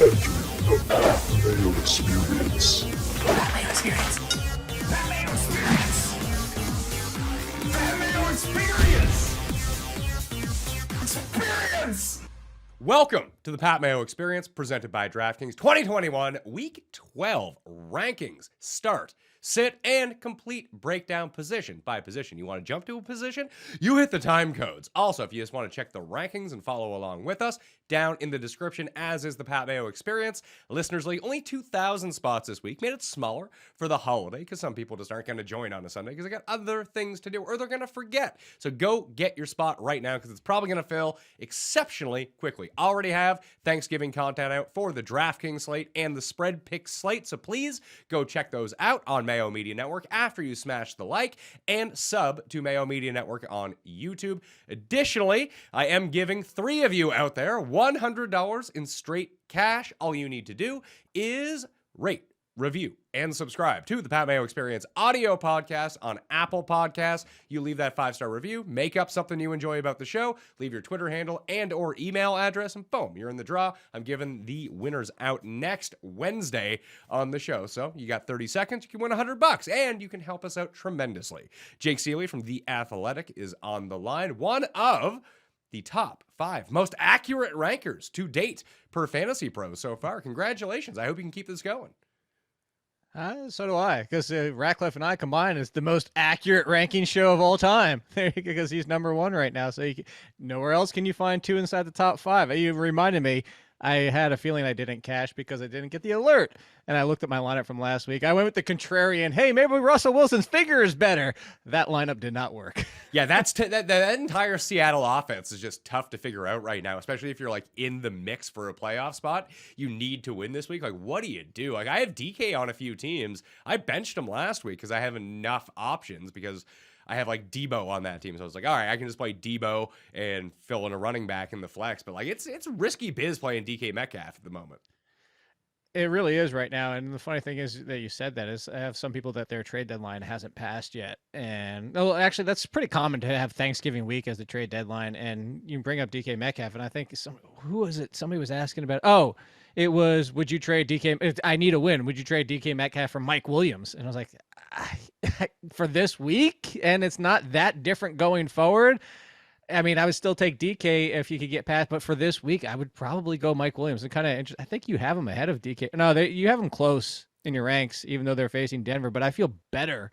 Mayo Experience. Mayo Experience. Mayo Experience. Mayo Experience. Experience. Welcome to the Pat Mayo Experience, presented by DraftKings. 2021 Week 12 rankings start. Sit and complete breakdown position by position. You want to jump to a position? You hit the time codes. Also, if you just want to check the rankings and follow along with us, down in the description, as is the Pat Mayo Experience. Listeners League, only 2,000 spots this week. Made it smaller for the holiday because some people just aren't going to join on a Sunday because they got other things to do or they're going to forget. So go get your spot right now because it's probably going to fill exceptionally quickly. Already have Thanksgiving content out for the DraftKings slate and the Spread Pick slate. So please go check those out on Mayo Media Network after you smash the like and sub to Mayo Media Network on YouTube. Additionally, I am giving 3 of you out there $100 in straight cash. All you need to do is rate, review, and subscribe to the Pat Mayo Experience audio podcast on Apple Podcasts. You leave that 5-star review, make up something you enjoy about the show, leave your Twitter handle and or email address, and boom, you're in the draw. I'm giving the winners out next Wednesday on the show. So you got 30 seconds, you can win $100, and you can help us out tremendously. Jake Ciely from The Athletic is on the line, one of the top 5 most accurate rankers to date per Fantasy Pros so far. Congratulations. I hope you can keep this going. So do I, because Ratcliffe and I combined is the most accurate ranking show of all time because he's number 1 right now. So nowhere else can you find 2 inside the top 5. You reminded me, I had a feeling I didn't cash because I didn't get the alert. And I looked at my lineup from last week. I went with the contrarian, hey, maybe Russell Wilson's figure is better. That lineup did not work. Yeah, that entire Seattle offense is just tough to figure out right now, especially if you're like in the mix for a playoff spot. You need to win this week. Like, what do you do? Like, I have DK on a few teams. I benched him last week because I have enough options because I have like Debo on that team. So I was like, all right, I can just play Debo and fill in a running back in the flex. But like, it's risky biz playing DK Metcalf at the moment. It really is right now. And the funny thing is that you said that is I have some people that their trade deadline hasn't passed yet. And well, actually, that's pretty common to have Thanksgiving week as the trade deadline. And you bring up DK Metcalf. And I think who was it? Somebody was asking about, it was, would you trade DK? I need a win. Would you trade DK Metcalf for Mike Williams? And I was like, for this week? And it's not that different going forward. I mean, I would still take DK if you could get past, but for this week, I would probably go Mike Williams. And kind of, I think you have him ahead of DK. No, you have him close in your ranks, even though they're facing Denver. But I feel better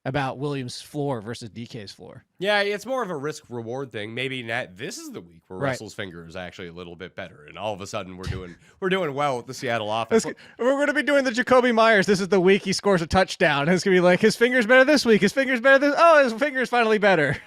about Williams' floor versus DK's floor. Yeah, it's more of a risk-reward thing. Maybe this is the week where Right. Russell's finger is actually a little bit better, and all of a sudden we're doing well with the Seattle offense. We're going to be doing the Jacoby Myers. This is the week he scores a touchdown. It's going to be like, his finger's better this week. His finger's better this. Oh, his finger's finally better.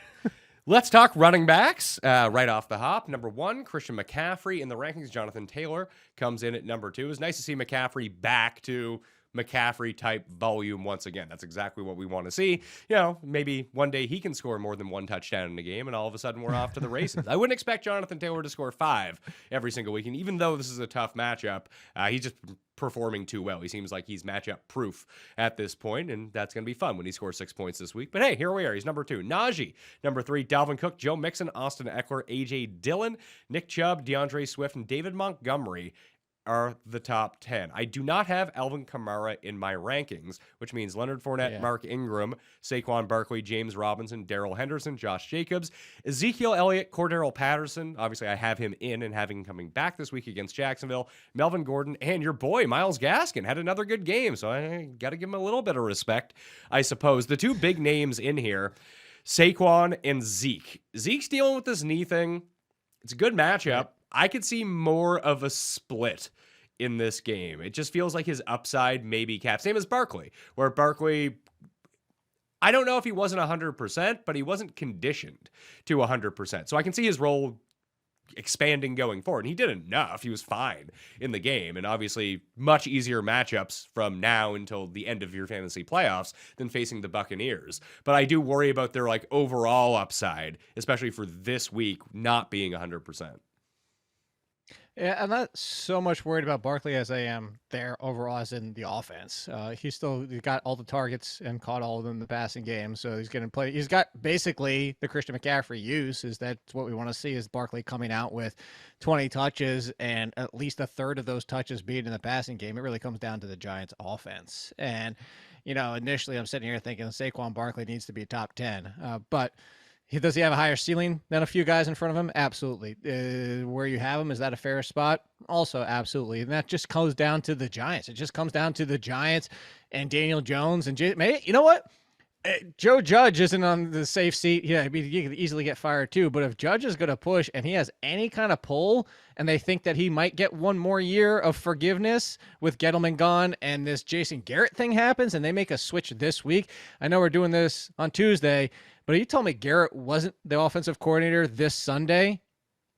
Let's talk running backs right off the hop. Number 1, Christian McCaffrey in the rankings. Jonathan Taylor comes in at number 2. It's nice to see McCaffrey back to McCaffrey-type volume once again. That's exactly what we want to see. You know, maybe one day he can score more than 1 touchdown in a game, and all of a sudden we're off to the races. I wouldn't expect Jonathan Taylor to score 5 every single week, and even though this is a tough matchup, he's just performing too well. He seems like he's matchup proof at this point, and that's going to be fun when he scores 6 points this week. But hey, here we are. He's number 2. Najee, number 3. Dalvin Cook, Joe Mixon, Austin Eckler, A.J. Dillon, Nick Chubb, DeAndre Swift, and David Montgomery are the top 10. I do not have Alvin Kamara in my rankings, which means Leonard Fournette, Mark Ingram, Saquon Barkley, James Robinson, Darrell Henderson, Josh Jacobs, Ezekiel Elliott, Cordero Patterson. Obviously, I have him in and having him coming back this week against Jacksonville. Melvin Gordon, and your boy, Myles Gaskin, had another good game, so I got to give him a little bit of respect, I suppose. The 2 big names in here, Saquon and Zeke. Zeke's dealing with this knee thing. It's a good matchup. I could see more of a split in this game. It just feels like his upside maybe capped. Same as Barkley, where Barkley, I don't know if he wasn't 100%, but he wasn't conditioned to 100%. So I can see his role expanding going forward. And he did enough. He was fine in the game. And obviously much easier matchups from now until the end of your fantasy playoffs than facing the Buccaneers. But I do worry about their like overall upside, especially for this week, not being 100%. Yeah, I'm not so much worried about Barkley as I am there overall as in the offense. He's got all the targets and caught all of them in the passing game, so he's going to play. He's got basically the Christian McCaffrey use. Is that's what we want to see is Barkley coming out with 20 touches and at least a third of those touches being in the passing game. It really comes down to the Giants' offense. And initially I'm sitting here thinking Saquon Barkley needs to be top 10, but. Does he have a higher ceiling than a few guys in front of him? Absolutely. Where you have him, is that a fair spot? Also, absolutely. And that just comes down to the Giants. It just comes down to the Giants and Daniel Jones. And you know what? Joe Judge isn't on the safe seat. Yeah, I mean, he could easily get fired too. But if Judge is going to push and he has any kind of pull and they think that he might get one more year of forgiveness with Gettleman gone and this Jason Garrett thing happens and they make a switch this week. I know we're doing this on Tuesday, but you told me Garrett wasn't the offensive coordinator this Sunday.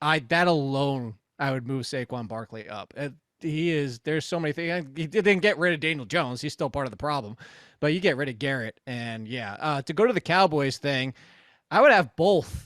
That alone, I would move Saquon Barkley up. There's so many things. He didn't get rid of Daniel Jones. He's still part of the problem. But you get rid of Garrett. And to go to the Cowboys thing, I would have both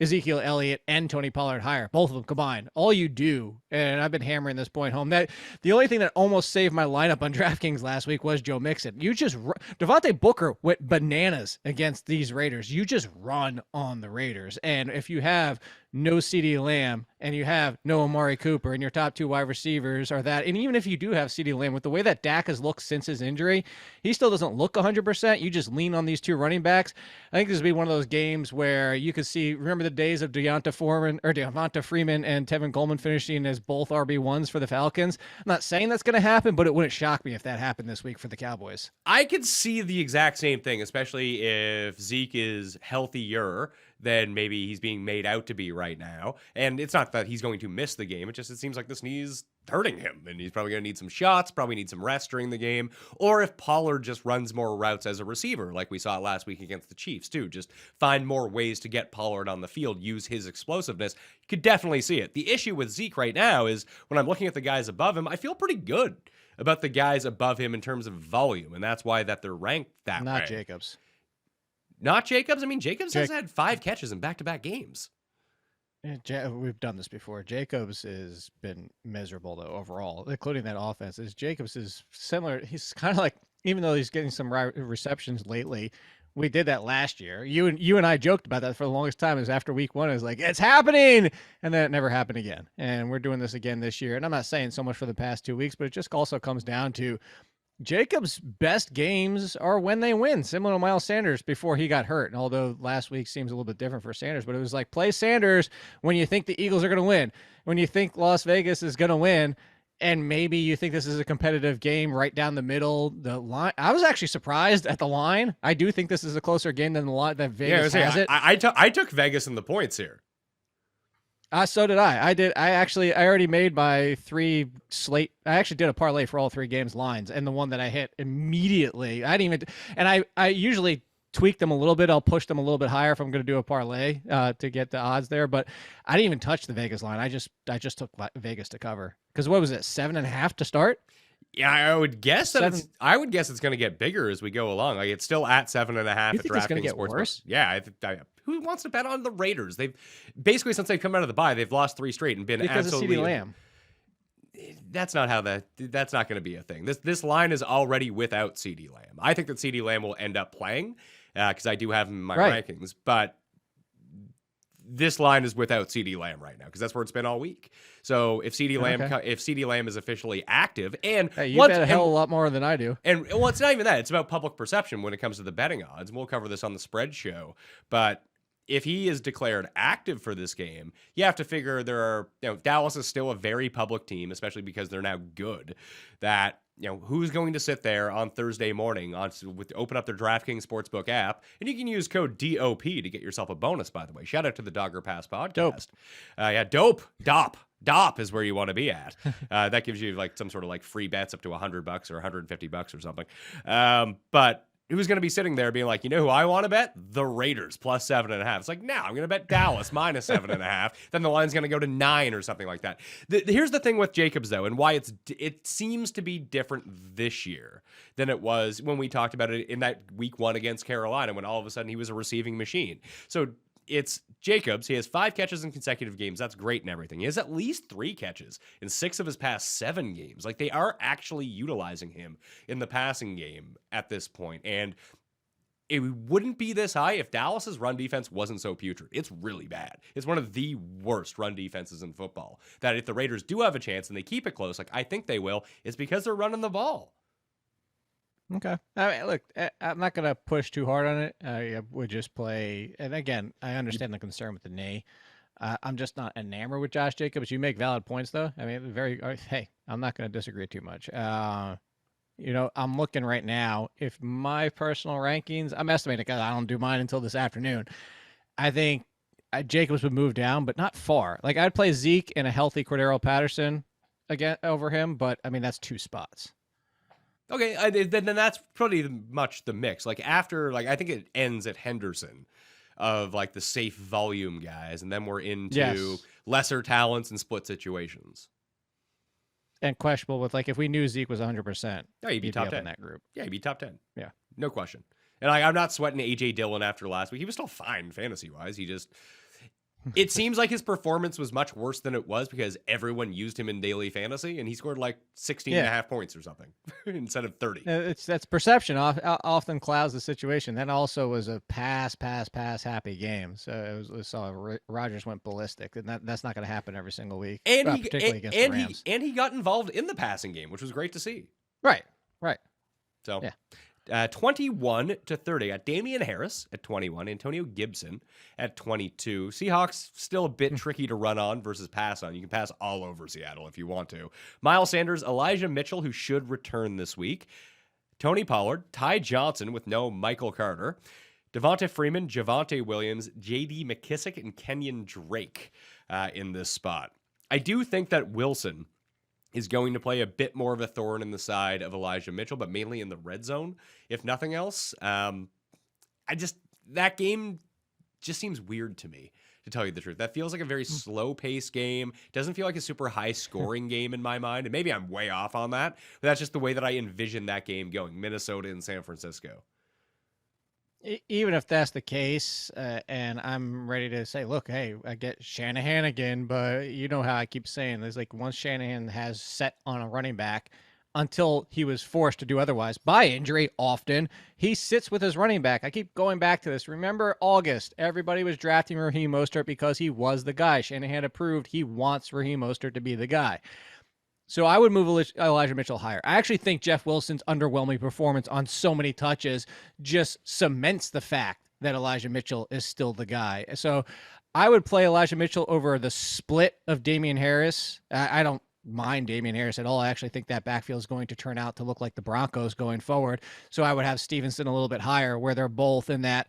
Ezekiel Elliott and Tony Pollard higher, both of them combined. All you do, and I've been hammering this point home, that the only thing that almost saved my lineup on DraftKings last week was Joe Mixon. Devontae Booker went bananas against these Raiders. You just run on the Raiders. And if you have no CeeDee Lamb and you have no Amari Cooper and your top two wide receivers are that, and even if you do have CeeDee Lamb, with the way that Dak has looked since his injury, he still doesn't look 100%. You just lean on these two running backs. I think this would be one of those games where you could see, remember the days of Devonta Freeman and Tevin Coleman finishing as both RB1s for the Falcons? I'm not saying that's going to happen, but it wouldn't shock me if that happened this week for the Cowboys. I could see the exact same thing, especially if Zeke is healthier than maybe he's being made out to be right now. And it's not that he's going to miss the game. It seems like this knee is hurting him, and he's probably going to need some shots, probably need some rest during the game. Or if Pollard just runs more routes as a receiver, like we saw last week against the Chiefs too, just find more ways to get Pollard on the field, use his explosiveness. You could definitely see it. The issue with Zeke right now is when I'm looking at the guys above him, I feel pretty good about the guys above him in terms of volume, and that's why that they're ranked that way. Not Jacobs. Not Jacobs? I mean, Jacobs has had 5 catches in back-to-back games. We've done this before. Jacobs has been miserable, though, overall, including that offense. Jacobs is similar. He's kind of like, even though he's getting some receptions lately, we did that last year. You and I joked about that for the longest time. Is after week 1, is like, it's happening, and then it never happened again. And we're doing this again this year. And I'm not saying so much for the past 2 weeks, but it just also comes down to Jacobs' best games are when they win, similar to Miles Sanders before he got hurt. And although last week seems a little bit different for Sanders, but it was like, play Sanders when you think the Eagles are going to win, when you think Las Vegas is going to win, and maybe you think this is a competitive game right down the middle. The line, I was actually surprised at the line. I do think this is a closer game than the line that Vegas has it. I took Vegas in the points here. So did I. I already made my 3 slate. I actually did a parlay for all 3 games lines, and the one that I hit immediately. I didn't even, and I usually tweak them a little bit. I'll push them a little bit higher if I'm going to do a parlay to get the odds there. But I didn't even touch the Vegas line. I just took Vegas to cover, because what was it, 7.5 to start? Yeah, I would guess that it's going to get bigger as we go along. Like, it's still at 7.5 at DraftKings. It's going to get worse? Yeah, who wants to bet on the Raiders? They've basically, since they've come out of the bye, they've lost 3 straight and been because absolutely. Of CeeDee Lamb. That's not that's not going to be a thing. This line is already without CeeDee Lamb. I think that CeeDee Lamb will end up playing because I do have him in my rankings, but this line is without CeeDee Lamb right now because that's where it's been all week. So if CeeDee Lamb is officially active, and you bet a hell of a lot more than I do. And well, it's not even that. It's about public perception when it comes to the betting odds. And we'll cover this on the spread show. But if he is declared active for this game, you have to figure Dallas is still a very public team, especially because they're now good. That who's going to sit there on Thursday morning open up their DraftKings Sportsbook app, and you can use code DOP to get yourself a bonus, by the way. Shout out to the Dogger Pass podcast. Dope. DOP is where you want to be at. That gives you like some sort of like free bets up to $100 or $150 or something. But who's going to be sitting there being like, who I want to bet? The Raiders plus 7.5. It's like, no, I'm going to bet Dallas minus 7.5. Then the line's going to go to 9 or something like that. Here's the thing with Jacobs, though, and why it seems to be different this year than it was when we talked about it in that week 1 against Carolina, when all of a sudden he was a receiving machine. So it's Jacobs. He has 5 catches in consecutive games. That's great and everything. He has at least 3 catches in 6 of his past 7 games. Like, they are actually utilizing him in the passing game at this point. And it wouldn't be this high if Dallas's run defense wasn't so putrid. It's really bad. It's one of the worst run defenses in football. That if the Raiders do have a chance and they keep it close, like I think they will, it's because they're running the ball. Okay. I mean, look, I'm not going to push too hard on it. I would just play. And again, I understand the concern with the knee. I'm just not enamored with Josh Jacobs. You make valid points, though. I mean, hey, I'm not going to disagree too much. I'm looking right now. If my personal rankings, I'm estimating because I don't do mine until this afternoon. I think Jacobs would move down, but not far. Like, I'd play Zeke and a healthy Cordero Patterson again over him, but I mean, that's 2 spots. Okay, then that's pretty much the mix. Like, after, like, I think it ends at Henderson of, like, the safe volume guys, and then we're into lesser talents and split situations. And questionable with, like, if we knew Zeke was 100%, yeah, he'd be top 10 in that group. Yeah, he'd be top 10. Yeah. No question. And I'm not sweating A.J. Dillon after last week. He was still fine fantasy-wise. It seems like his performance was much worse than it was because everyone used him in daily fantasy, and he scored like 16 and a half points or something instead of 30. That's perception often clouds the situation. That also was a pass happy game. So Rodgers went ballistic, and that's not going to happen every single week, particularly against the Rams. He got involved in the passing game, which was great to see. Right. So, 21-30. Got Damian Harris at 21, Antonio Gibson at 22. Seahawks still a bit tricky to run on versus pass on. You can pass all over Seattle if you want to. Miles Sanders, Elijah Mitchell, who should return this week. Tony Pollard, Ty Johnson with no Michael Carter. Devonta Freeman, Javonte Williams, J.D. McKissick, and Kenyon Drake in this spot. I do think that Wilson is going to play a bit more of a thorn in the side of Elijah Mitchell, but mainly in the red zone, if nothing else. That game just seems weird to me, to tell you the truth. That feels like a very slow-paced game. Doesn't feel like a super high-scoring game in my mind, and maybe I'm way off on that, but that's just the way that I envision that game going, Minnesota and San Francisco. Even if that's the case, and I'm ready to say, look, hey, I get Shanahan again, but you know how I keep saying, there's like once Shanahan has set on a running back, until he was forced to do otherwise by injury often, he sits with his running back. I keep going back to this. Remember August, everybody was drafting Raheem Mostert because he was the guy. Shanahan approved he wants Raheem Mostert to be the guy. So I would move Elijah Mitchell higher. I actually think Jeff Wilson's underwhelming performance on so many touches just cements the fact that Elijah Mitchell is still the guy. So I would play Elijah Mitchell over the split of Damian Harris. I don't mind Damian Harris at all. I actually think that backfield is going to turn out to look like the Broncos going forward. So I would have Stevenson a little bit higher, where they're both in that,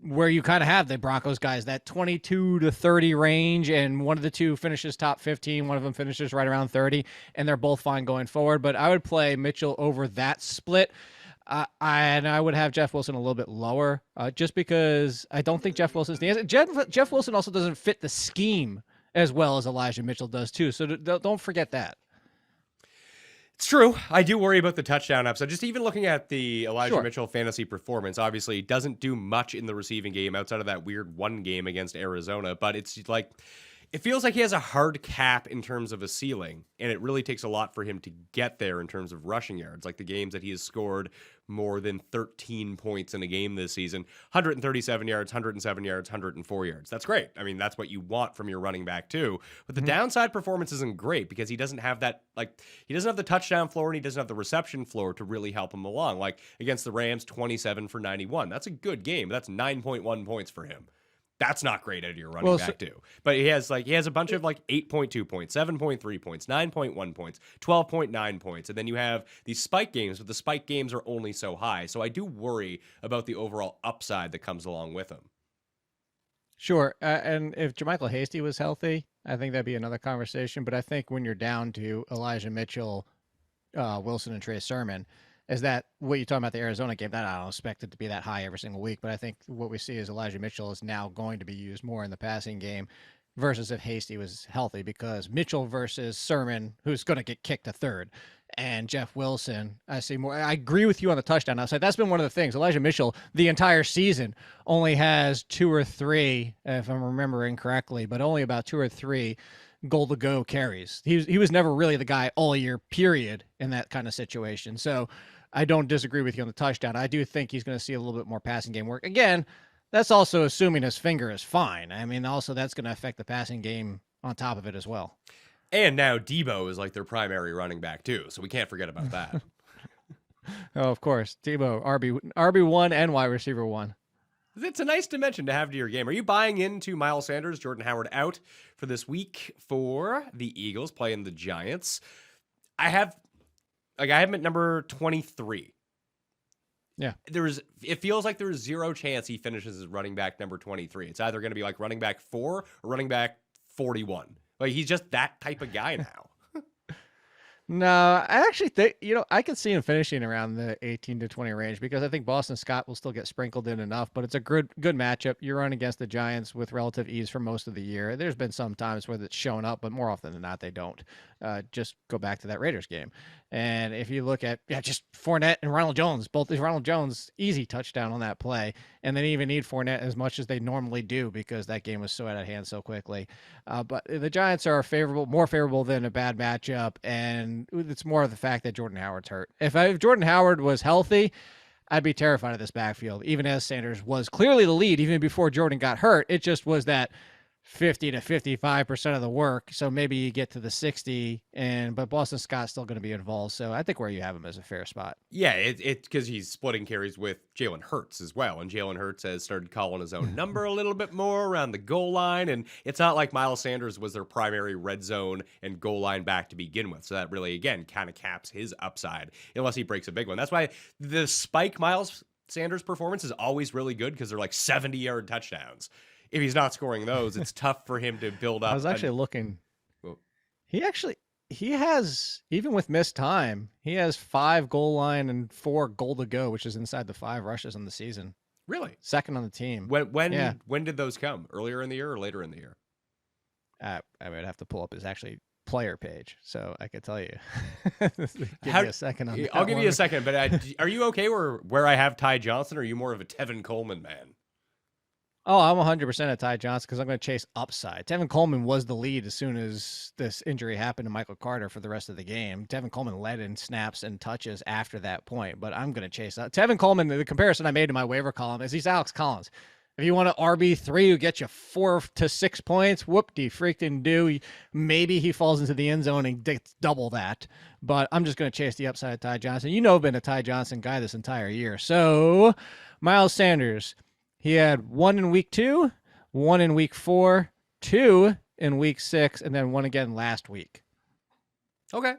where you kind of have the Broncos guys, that 22 to 30 range, and one of the two finishes top 15, one of them finishes right around 30, and they're both fine going forward. But I would play Mitchell over that split, and I would have Jeff Wilson a little bit lower, just because I don't think Jeff Wilson's the answer. Jeff Wilson also doesn't fit the scheme as well as Elijah Mitchell does too, so don't forget that. It's true. I do worry about the touchdown upside. Just even looking at the Elijah Mitchell fantasy performance, obviously doesn't do much in the receiving game outside of that weird one game against Arizona, but it's like, it feels like he has a hard cap in terms of a ceiling, and it really takes a lot for him to get there in terms of rushing yards. Like the games that he has scored more than 13 points in a game this season, 137 yards, 107 yards, 104 yards. That's great. I mean, that's what you want from your running back too. But the downside performance isn't great because he doesn't have that, like, he doesn't have the touchdown floor and he doesn't have the reception floor to really help him along. Like against the Rams, 27 for 91. That's a good game. That's 9.1 points for him. That's not great out of your running back too. But he has a bunch of like 8.2 points, 7.3 points, 9.1 points, 12.9 points. And then you have these spike games, but the spike games are only so high. So I do worry about the overall upside that comes along with him. Sure. And if JaMychal Hasty was healthy, I think that'd be another conversation. But I think when you're down to Elijah Mitchell, Wilson, and Trey Sermon, is that what you're talking about the Arizona game? That I don't expect it to be that high every single week, but I think what we see is Elijah Mitchell is now going to be used more in the passing game versus if Hasty was healthy, because Mitchell versus Sermon, who's going to get kicked to third, and Jeff Wilson, I see more. I agree with you on the touchdown upside. That's been one of the things. Elijah Mitchell, the entire season, only has 2 or 3, if I'm remembering correctly, but only about 2 or 3 goal to go carries. He was never really the guy all year, period, in that kind of situation. So I don't disagree with you on the touchdown. I do think he's going to see a little bit more passing game work. Again, that's also assuming his finger is fine. I mean, also that's going to affect the passing game on top of it as well. And now Debo is like their primary running back too, so we can't forget about that. Oh, of course. Debo, RB1 and wide receiver 1. It's a nice dimension to have to your game. Are you buying into Miles Sanders, Jordan Howard out for this week for the Eagles playing the Giants? I have him at number 23. Yeah. It feels like there's zero chance he finishes as running back number 23. It's either going to be like running back 4 or running back 41. Like he's just that type of guy now. No, I actually think, I could see him finishing around the 18 to 20 range because I think Boston Scott will still get sprinkled in enough, but it's a good matchup. You run against the Giants with relative ease for most of the year. There's been some times where it's shown up, but more often than not, they don't. Just go back to that Raiders game. And if you look at, just Fournette and Ronald Jones, both Ronald Jones, easy touchdown on that play. And they didn't even need Fournette as much as they normally do because that game was so out of hand so quickly. But the Giants are more favorable than a bad matchup. And it's more of the fact that Jordan Howard's hurt. If Jordan Howard was healthy, I'd be terrified of this backfield, even as Sanders was clearly the lead even before Jordan got hurt. It just was that 50 to 55% of the work. So maybe you get to the 60 but Boston Scott's still going to be involved. So I think where you have him is a fair spot. Yeah, it's because he's splitting carries with Jalen Hurts as well. And Jalen Hurts has started calling his own number a little bit more around the goal line. And it's not like Miles Sanders was their primary red zone and goal line back to begin with. So that really, again, kind of caps his upside unless he breaks a big one. That's why the spike Miles Sanders performance is always really good because they're like 70-yard touchdowns. If he's not scoring those, it's tough for him to build up. I was actually looking. He has, even with missed time, he has 5 goal line and 4 goal to go, which is inside the 5 rushes on the season. Really? Second on the team. When did those come? Earlier in the year or later in the year? I would have to pull up his actually player page, so I could tell you. Give me a second on that. I'll give you a second, but are you okay where I have Ty Johnson, or are you more of a Tevin Coleman man? Oh, I'm 100% at Ty Johnson because I'm going to chase upside. Tevin Coleman was the lead as soon as this injury happened to Michael Carter for the rest of the game. Tevin Coleman led in snaps and touches after that point, but I'm going to chase that. Tevin Coleman, the comparison I made to my waiver column is he's Alex Collins. If you want an RB3 who gets you 4 to 6 points, whoop-de-freaking do. Maybe he falls into the end zone and gets double that. But I'm just going to chase the upside of Ty Johnson. I've been a Ty Johnson guy this entire year. So, Miles Sanders, he had 1 in week 2, 1 in week 4, 2 in week 6, and then 1 again last week. Okay.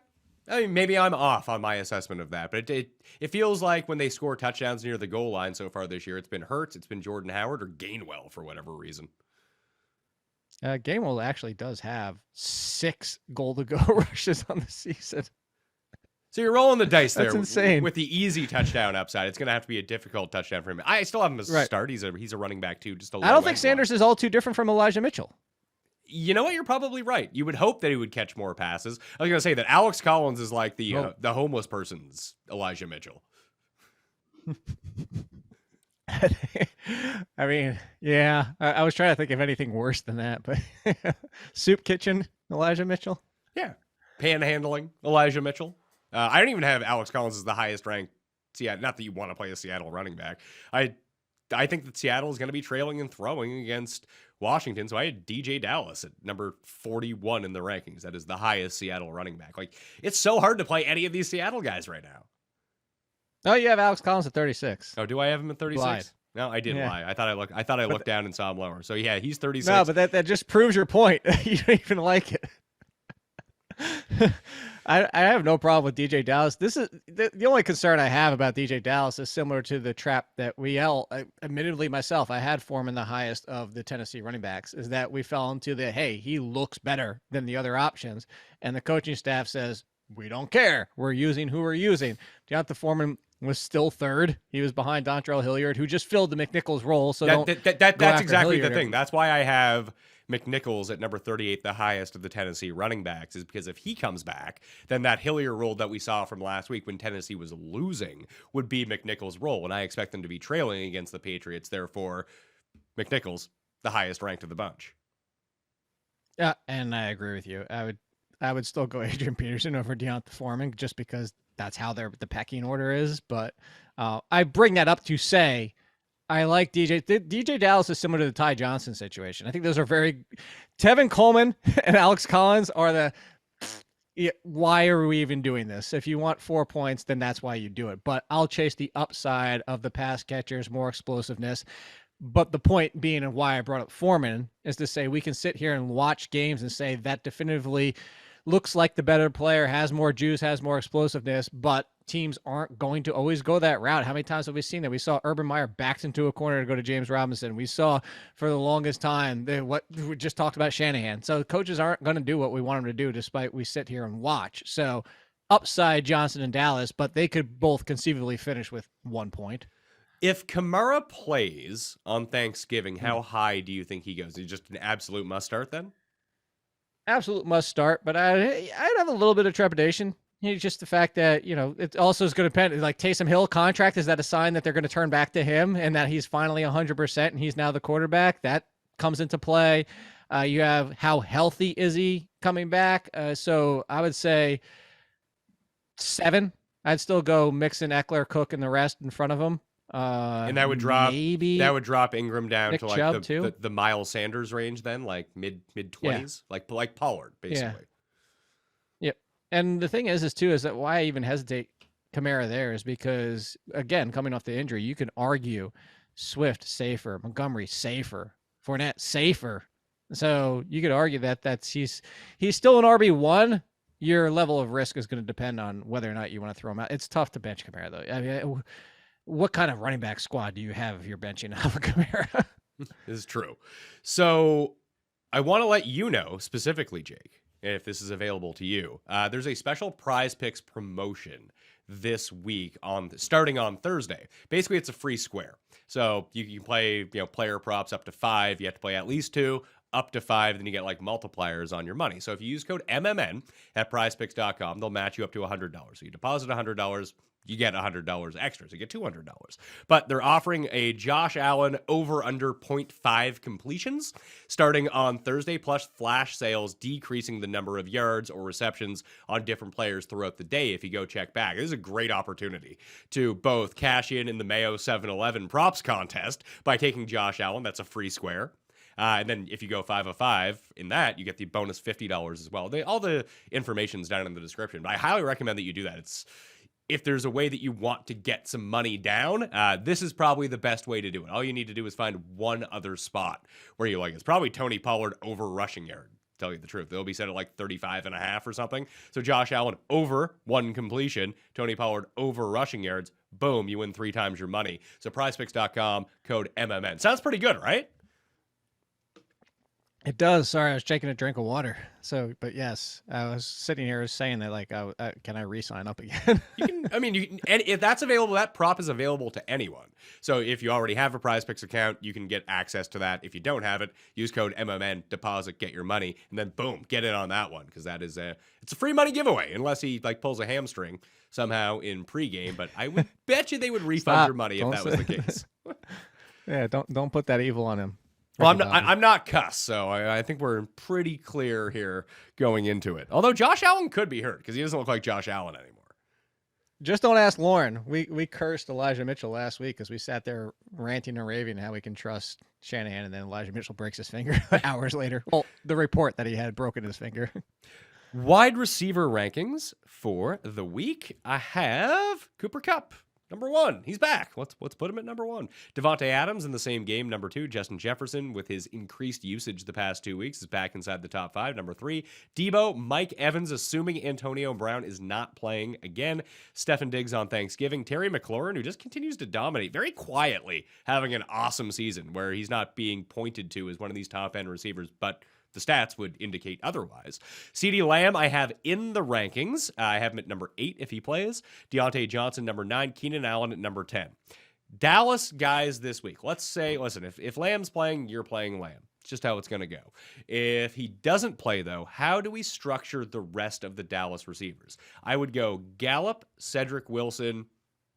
I mean, maybe I'm off on my assessment of that, but it feels like when they score touchdowns near the goal line so far this year, it's been Hurts, it's been Jordan Howard, or Gainwell for whatever reason. Gainwell actually does have 6 goal-to-go rushes on the season. So you're rolling the dice there. That's insane. With the easy touchdown upside. It's going to have to be a difficult touchdown for him. I still have him as a start. He's a running back too. I don't think Sanders is all too different from Elijah Mitchell. You know what? You're probably right. You would hope that he would catch more passes. I was going to say that Alex Collins is like the homeless person's Elijah Mitchell. I mean, yeah. I was trying to think of anything worse than that, but Soup Kitchen, Elijah Mitchell. Yeah. Panhandling, Elijah Mitchell. I don't even have Alex Collins as the highest ranked Seattle. Not that you want to play a Seattle running back. I think that Seattle is going to be trailing and throwing against Washington. So I had DJ Dallas at number 41 in the rankings. That is the highest Seattle running back. Like, it's so hard to play any of these Seattle guys right now. Oh, you have Alex Collins at 36. Oh, do I have him at 36? Lied. No, I didn't lie. I thought I looked down and saw him lower. So yeah, he's 36. No, but that just proves your point. You don't even like it. I have no problem with DJ Dallas. This is the only concern I have about DJ Dallas is similar to the trap that admittedly myself, I had for him in the highest of the Tennessee running backs, is that we fell into he looks better than the other options. And the coaching staff says, we don't care. We're using who we're using. Deonta Foreman was still third. He was behind Dontrell Hilliard, who just filled the McNichols role. So that's exactly the thing. That's why I have McNichols at number 38, the highest of the Tennessee running backs, is because if he comes back, then that Hillier role that we saw from last week when Tennessee was losing would be McNichols' role. And I expect them to be trailing against the Patriots. Therefore, McNichols, the highest ranked of the bunch. Yeah, and I agree with you. I would still go Adrian Peterson over Deonta Foreman just because that's how the pecking order is. But I bring that up to say I like DJ. DJ Dallas is similar to the Ty Johnson situation. I think those are very. Tevin Coleman and Alex Collins are the. Why are we even doing this? If you want 4 points, then that's why you do it. But I'll chase the upside of the pass catchers, more explosiveness. But the point being and why I brought up Foreman is to say we can sit here and watch games and say that definitively looks like the better player, has more juice, has more explosiveness, but teams aren't going to always go that route. How many times have we seen that? We saw Urban Meyer backed into a corner to go to James Robinson. We saw for the longest time what we just talked about Shanahan. So coaches aren't going to do what we want them to do despite we sit here and watch. So upside Johnson and Dallas, but they could both conceivably finish with 1 point. If Kamara plays on Thanksgiving, how high do you think he goes? Is he just an absolute must start then? Absolute must start, but I'd have a little bit of trepidation. Just the fact that, it also is going to depend. Like Taysom Hill contract, is that a sign that they're going to turn back to him and that he's finally 100% and he's now the quarterback? That comes into play. You have how healthy is he coming back? So I would say 7. I'd still go Mixon, Eckler, Cook, and the rest in front of him. And that would drop Ingram down Nick to like Chubb, the Miles Sanders range then, like mid 20s, like Pollard basically. Yep. And the thing is that why I even hesitate Kamara there is because again, coming off the injury, you can argue Swift safer, Montgomery safer, Fournette safer. So you could argue that he's still an RB1. Your level of risk is going to depend on whether or not you want to throw him out. It's tough to bench Kamara though. I mean, what kind of running back squad do you have if you're benching Alvin Kamara? This is true. So I want to let you know specifically, Jake, if this is available to you. There's a special Prize Picks promotion this week starting on Thursday. Basically, it's a free square. So you can play player props up to 5. You have to play at least 2. Up to 5, then you get like multipliers on your money. So if you use code MMN at prizepicks.com, they'll match you up to $100. So you deposit $100, you get $100 extra. So you get $200. But they're offering a Josh Allen over/under 0.5 completions starting on Thursday, plus flash sales decreasing the number of yards or receptions on different players throughout the day if you go check back. This is a great opportunity to both cash in the Mayo 7-Eleven props contest by taking Josh Allen. That's a free square. And then if you go 5 of 5 in that, you get the bonus $50 as well. All the information's down in the description, but I highly recommend that you do that. If there's a way that you want to get some money down, this is probably the best way to do it. All you need to do is find one other spot where you like. It's probably Tony Pollard over rushing yard. Tell you the truth, they'll be set at like 35.5 or something. So Josh Allen over 1 completion, Tony Pollard over rushing yards. Boom, you win 3 times your money. So prizepicks.com, code MMN. Sounds pretty good, right? It does. Sorry, I was taking a drink of water. So, but yes, I was sitting here saying that, like, can I re-sign up again? You can, and if that's available, that prop is available to anyone. So if you already have a PrizePicks account, you can get access to that. If you don't have it, use code MMN, deposit, get your money, and then boom, get in on that one because that is it's a free money giveaway unless he like pulls a hamstring somehow in pregame. But I would bet you they would refund your money if that was the case. Yeah, don't put that evil on him. Well, I'm not cuss, so I think we're pretty clear here going into it. Although Josh Allen could be hurt because he doesn't look like Josh Allen anymore. Just don't ask Lauren. We cursed Elijah Mitchell last week because we sat there ranting and raving how we can trust Shanahan, and then Elijah Mitchell breaks his finger hours later. Well, the report that he had broken his finger. Wide receiver rankings for the week. I have Cooper Kupp. Number 1, he's back. Let's put him at number 1. Devontae Adams in the same game. Number 2, Justin Jefferson with his increased usage the past 2 weeks is back inside the top 5. Number 3, Debo, Mike Evans, assuming Antonio Brown is not playing again. Stefan Diggs on Thanksgiving. Terry McLaurin, who just continues to dominate very quietly, having an awesome season where he's not being pointed to as one of these top-end receivers, but the stats would indicate otherwise. CeeDee Lamb, I have in the rankings. I have him at number 8 if he plays. Deontay Johnson, number 9. Keenan Allen at number 10. Dallas guys this week. Let's say, listen, if Lamb's playing, you're playing Lamb. It's just how it's going to go. If he doesn't play, though, how do we structure the rest of the Dallas receivers? I would go Gallup, Cedric Wilson,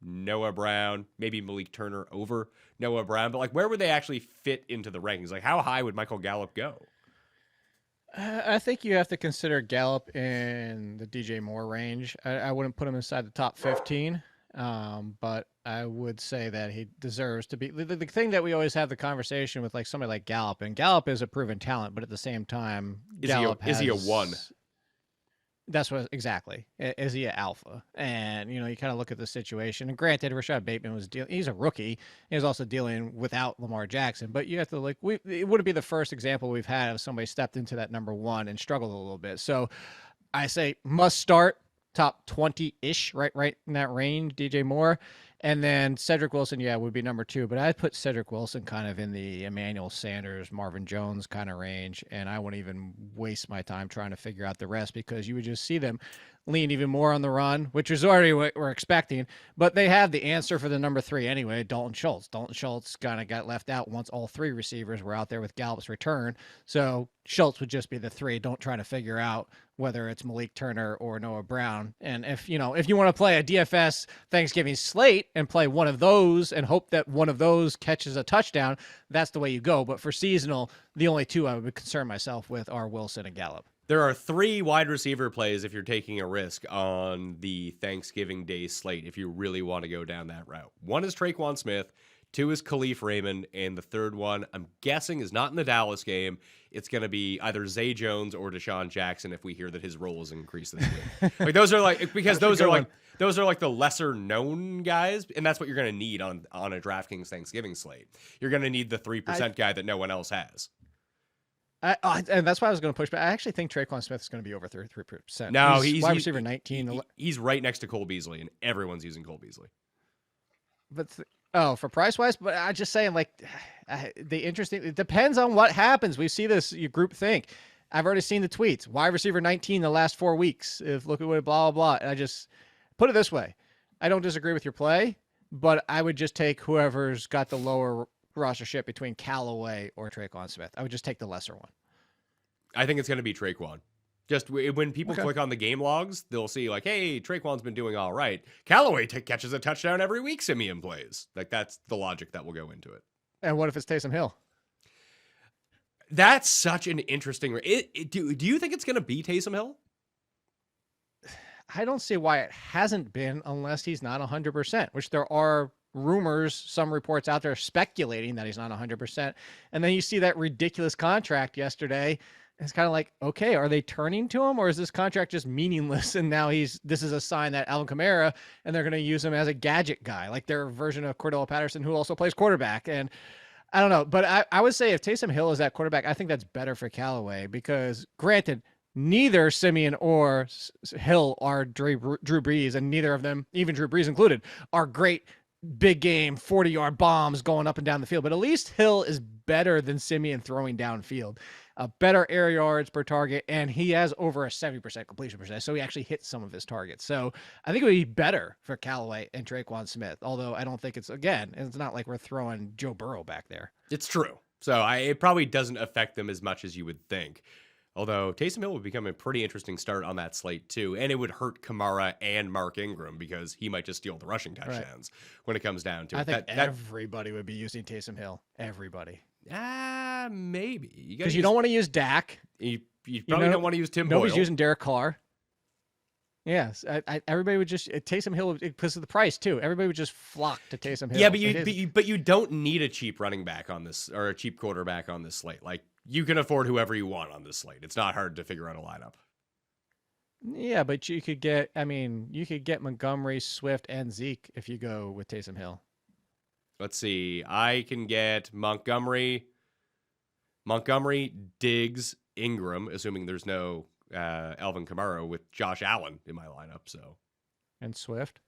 Noah Brown, maybe Malik Turner over Noah Brown. But, like, where would they actually fit into the rankings? Like, how high would Michael Gallup go? I think you have to consider Gallup in the DJ Moore range. I wouldn't put him inside the top 15, but I would say that he deserves to be. The thing that we always have the conversation with, like somebody like Gallup, and Gallup is a proven talent, but at the same time, Gallup is he a one? That's what exactly. Is he an alpha? And you kind of look at the situation. And granted, Rashad Bateman was he's a rookie. He was also dealing without Lamar Jackson. But you have to it wouldn't be the first example we've had of somebody stepped into that number one and struggled a little bit. So I say must start top 20-ish, right in that range. DJ Moore. And then Cedric Wilson, would be number 2. But I'd put Cedric Wilson kind of in the Emmanuel Sanders, Marvin Jones kind of range. And I wouldn't even waste my time trying to figure out the rest because you would just see them lean even more on the run, which is already what we're expecting. But they have the answer for the number 3 anyway, Dalton Schultz. Dalton Schultz kind of got left out once all 3 receivers were out there with Gallup's return. So Schultz would just be the 3. Don't try to figure out whether it's Malik Turner or Noah Brown. And if you want to play a DFS Thanksgiving slate and play one of those and hope that one of those catches a touchdown, that's the way you go. But for seasonal, the only 2 I would concern myself with are Wilson and Gallup. There are 3 wide receiver plays if you're taking a risk on the Thanksgiving Day slate if you really want to go down that route. 1 is Traquan Smith, 2 is Khalif Raymond, and the 3rd one, I'm guessing, is not in the Dallas game. It's going to be either Zay Jones or Deshaun Jackson if we hear that his role is increased this week. Like those are like because those are like the lesser known guys, and that's what you're going to need on a DraftKings Thanksgiving slate. You're going to need the 3% guy that no one else has. And that's why I was going to push back. I actually think Traquan Smith is going to be over 33%. No, he's wide receiver 19. He's right next to Cole Beasley, and everyone's using Cole Beasley. But for price wise, but I'm just saying, it depends on what happens. We see this group think. I've already seen the tweets. Wide receiver 19 the last 4 weeks. Look at what blah blah blah. And I just put it this way: I don't disagree with your play, but I would just take whoever's got the lower rostership between Callaway or Traquan Smith. I would just take the lesser one. I think it's going to be Traquan. Just when people click on the game logs, they'll see like, hey, Traquan's been doing all right. Callaway catches a touchdown every week Simeon plays. Like, that's the logic that will go into it. And what if it's Taysom Hill? That's such an interesting... Do you think it's going to be Taysom Hill? I don't see why it hasn't been unless he's not 100%, which there are rumors, some reports out there speculating that he's not 100%. And then you see that ridiculous contract yesterday. It's kind of like, okay, are they turning to him, or is this contract just meaningless? And now this is a sign that Alvin Kamara, and they're going to use him as a gadget guy, like their version of Cordell Patterson, who also plays quarterback. And I don't know, but I would say if Taysom Hill is that quarterback, I think that's better for Callaway because, granted, neither Simeon or Hill are Drew Brees, and neither of them, even Drew Brees included, are great big game 40-yard bombs going up and down the field. But at least Hill is better than Simeon throwing downfield. Better air yards per target, and he has over a 70% completion percentage, so he actually hits some of his targets. So I think it would be better for Callaway and Traquan Smith, although I don't think it's not like we're throwing Joe Burrow back there. It's true. So it probably doesn't affect them as much as you would think. Although Taysom Hill would become a pretty interesting start on that slate too, and it would hurt Kamara and Mark Ingram because he might just steal the rushing touchdowns when it comes down to it. I think everybody would be using Taysom Hill. Everybody. Maybe. Because you don't want to use Dak. You probably don't want to use Tim Boyle. Nobody's using Derek Carr. Yes, everybody would just Taysom Hill because of the price too. Everybody would just flock to Taysom Hill. Yeah, but you don't need a cheap running back on this or a cheap quarterback on this slate. Like you can afford whoever you want on this slate. It's not hard to figure out a lineup. Yeah, but you could get Montgomery, Swift, and Zeke if you go with Taysom Hill. Let's see. I can get Montgomery, Diggs, Ingram, assuming there's no Alvin Kamara with Josh Allen in my lineup. So, and Swift?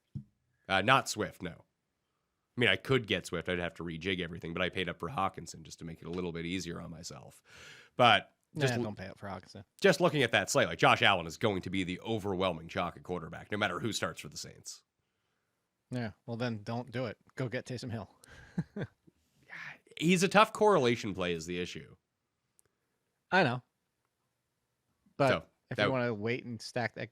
Not Swift, no. I mean, I could get Swift. I'd have to rejig everything, but I paid up for Hawkinson just to make it a little bit easier on myself. But don't pay up for Hawkinson. Just looking at that slate, like Josh Allen is going to be the overwhelming chalk at quarterback, no matter who starts for the Saints. Yeah, well then don't do it. Go get Taysom Hill. He's a tough correlation play is the issue. I know. But So, if you want to wait and stack that,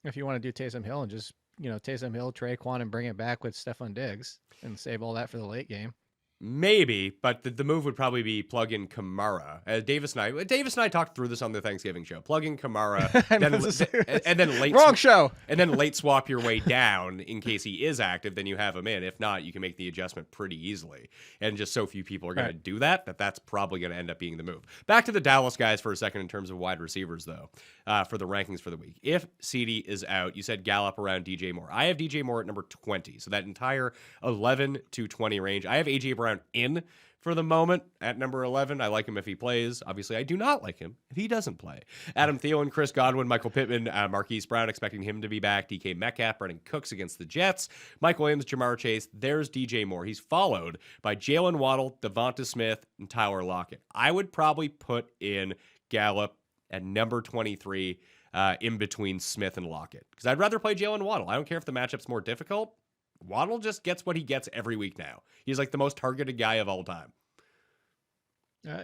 if you want to do Taysom Hill and just, Taysom Hill, Traquan, and bring it back with Stephon Diggs and save all that for the late game. maybe, but the move would probably be plug in Kamara. Davis and I talked through this on the Thanksgiving show. Plug in Kamara, and then late Wrong show. and then late swap your way down in case he is active. Then you have him in. If not, you can make the adjustment pretty easily. And just so few people are going to do that's probably going to end up being the move. Back to the Dallas guys for a second in terms of wide receivers, though, for the rankings for the week. If CD is out, you said Gallup around DJ Moore. I have DJ Moore at number 20, so that entire 11 to 20 range. I have AJ Brown in for the moment at number 11. I like him if he plays. Obviously, I do not like him if he doesn't play. Adam Thielen, Chris Godwin, Michael Pittman, Marquise Brown, expecting him to be back. DK Metcalf, Brendan Cooks against the Jets. Mike Williams, Jamar Chase. There's DJ Moore. He's followed by Jalen Waddle, Devonta Smith, and Tyler Lockett. I would probably put in Gallup at number 23 in between Smith and Lockett because I'd rather play Jalen Waddle. I don't care if the matchup's more difficult. Waddle just gets what he gets every week now. He's like the most targeted guy of all time.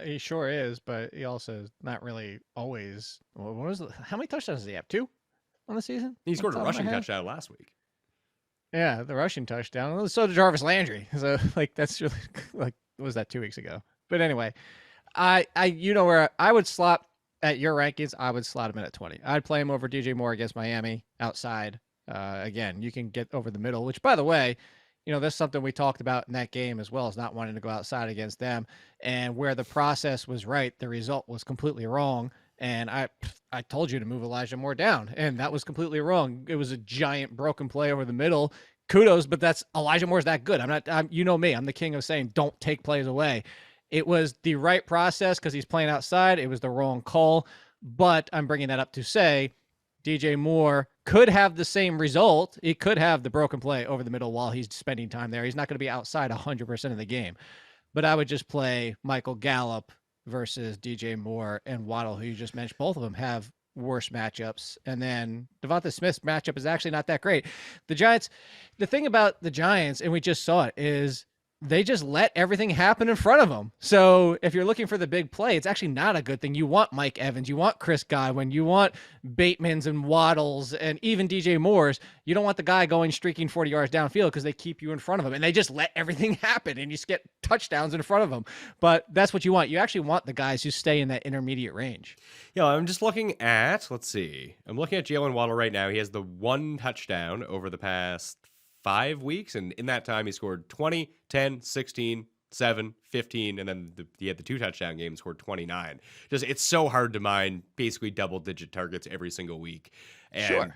He sure is, but he also is not really always. How many touchdowns does he have? 2 on the season? He scored a rushing touchdown last week. Yeah, the rushing touchdown. So did Jarvis Landry. So that's really what was that 2 weeks ago? But anyway, where I would slot at your rankings. I would slot him in at 20. I'd play him over DJ Moore against Miami outside. Again, you can get over the middle, which, by the way, that's something we talked about in that game as well, as not wanting to go outside against them. And where the process was right, the result was completely wrong. And I told you to move Elijah Moore down, and that was completely wrong. It was a giant broken play over the middle. Kudos, but Elijah Moore's that good. I'm me. I'm the king of saying don't take plays away. It was the right process because he's playing outside. It was the wrong call, but I'm bringing that up to say DJ Moore could have the same result. He could have the broken play over the middle while he's spending time there. He's not going to be outside 100% of the game. But I would just play Michael Gallup versus DJ Moore and Waddle, who you just mentioned. Both of them have worse matchups. And then Devonta Smith's matchup is actually not that great. The Giants, the thing about the Giants, and we just saw it, is they just let everything happen in front of them. So if you're looking for the big play, it's actually not a good thing. You want Mike Evans, you want Chris Godwin, you want Batemans and Waddles and even DJ Moore's. You don't want the guy going streaking 40 yards downfield because they keep you in front of him and they just let everything happen and you just get touchdowns in front of them. But that's what you want. You actually want the guys who stay in that intermediate range. Yeah, I'm just looking at, let's see. I'm looking at Jalen Waddle right now. He has the 1 touchdown over the past 5 weeks, and in that time he scored 20, 10, 16, 7, 15, and then he had the 2 touchdown game, scored 29. Just it's so hard to mine basically double-digit targets every single week. And sure.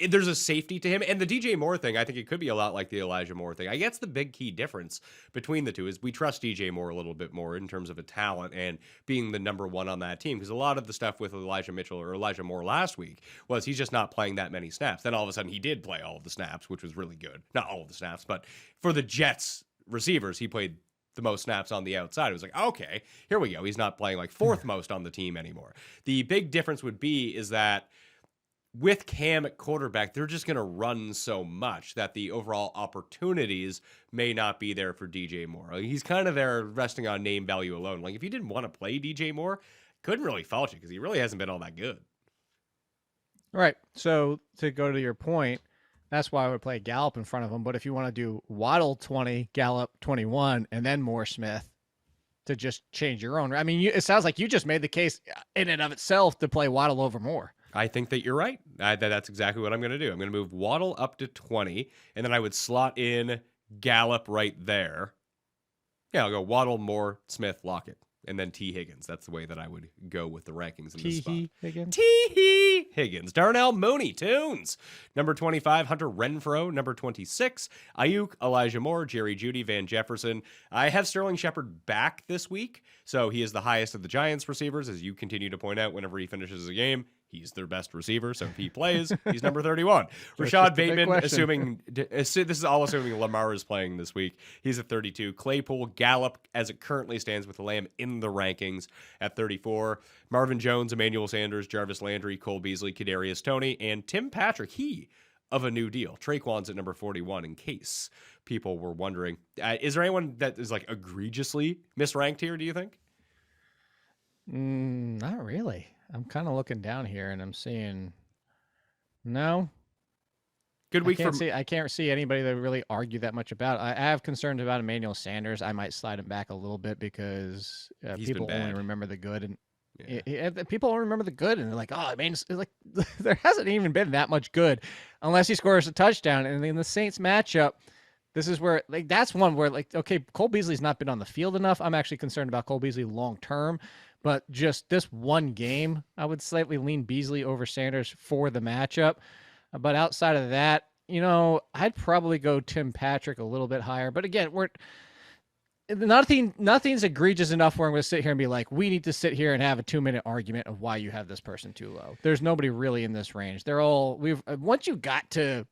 There's a safety to him. And the DJ Moore thing, I think it could be a lot like the Elijah Moore thing. I guess the big key difference between the two is we trust DJ Moore a little bit more in terms of a talent and being the number 1 on that team. Because a lot of the stuff with Elijah Mitchell or Elijah Moore last week was he's just not playing that many snaps. Then all of a sudden he did play all of the snaps, which was really good. Not all of the snaps, but for the Jets receivers, he played the most snaps on the outside. It was like, okay, here we go. He's not playing like 4th most on the team anymore. The big difference would be is that with Cam at quarterback, they're just going to run so much that the overall opportunities may not be there for DJ Moore. He's kind of there resting on name value alone. Like, if you didn't want to play DJ Moore, couldn't really fault you because he really hasn't been all that good. Right. So, to go to your point, that's why I would play Gallup in front of him. But if you want to do Waddle 20, Gallup 21, and then Moore Smith to just change your own. I mean, it sounds like you just made the case in and of itself to play Waddle over Moore. I think that you're right. That's exactly what I'm going to do. I'm going to move Waddle up to 20, and then I would slot in Gallup right there. Yeah, I'll go Waddle, Moore, Smith, Lockett, and then T. Higgins. That's the way that I would go with the rankings in this spot. Higgins. T. Higgins. Darnell Mooney, Tunes. Number 25, Hunter Renfrow. Number 26, Ayuk, Elijah Moore, Jerry Jeudy, Van Jefferson. I have Sterling Shepard back this week, so he is the highest of the Giants receivers, as you continue to point out whenever he finishes a game. He's their best receiver, so if he plays, he's number 31. Rashad Bateman, this is all assuming Lamar is playing this week. He's at 32. Claypool, Gallup, as it currently stands with the Lamb in the rankings at 34. Marvin Jones, Emmanuel Sanders, Jarvis Landry, Cole Beasley, Kadarius Toney, and Tim Patrick, he of a new deal. Traquan's at number 41, in case people were wondering. Is there anyone that is like egregiously misranked here, do you think? Not really. I'm kind of looking down here and I'm seeing no. Good week for I can't see anybody that really argue that much about it. I have concerns about Emmanuel Sanders. I might slide him back a little bit because He's people been only bad. remember the good, and Yeah. people only remember the good, and they're like, oh, man, it's like there hasn't even been that much good unless he scores a touchdown. And in the Saints matchup, this is where like that's one where like okay, Cole Beasley's not been on the field enough. I'm actually concerned about Cole Beasley long term. But just this one game, I would slightly lean Beasley over Sanders for the matchup. But outside of that, I'd probably go Tim Patrick a little bit higher. But again, nothing's egregious enough where I'm going to sit here and be like, we need to sit here and have a 2-minute argument of why you have this person too low. There's nobody really in this range. They're all once you got to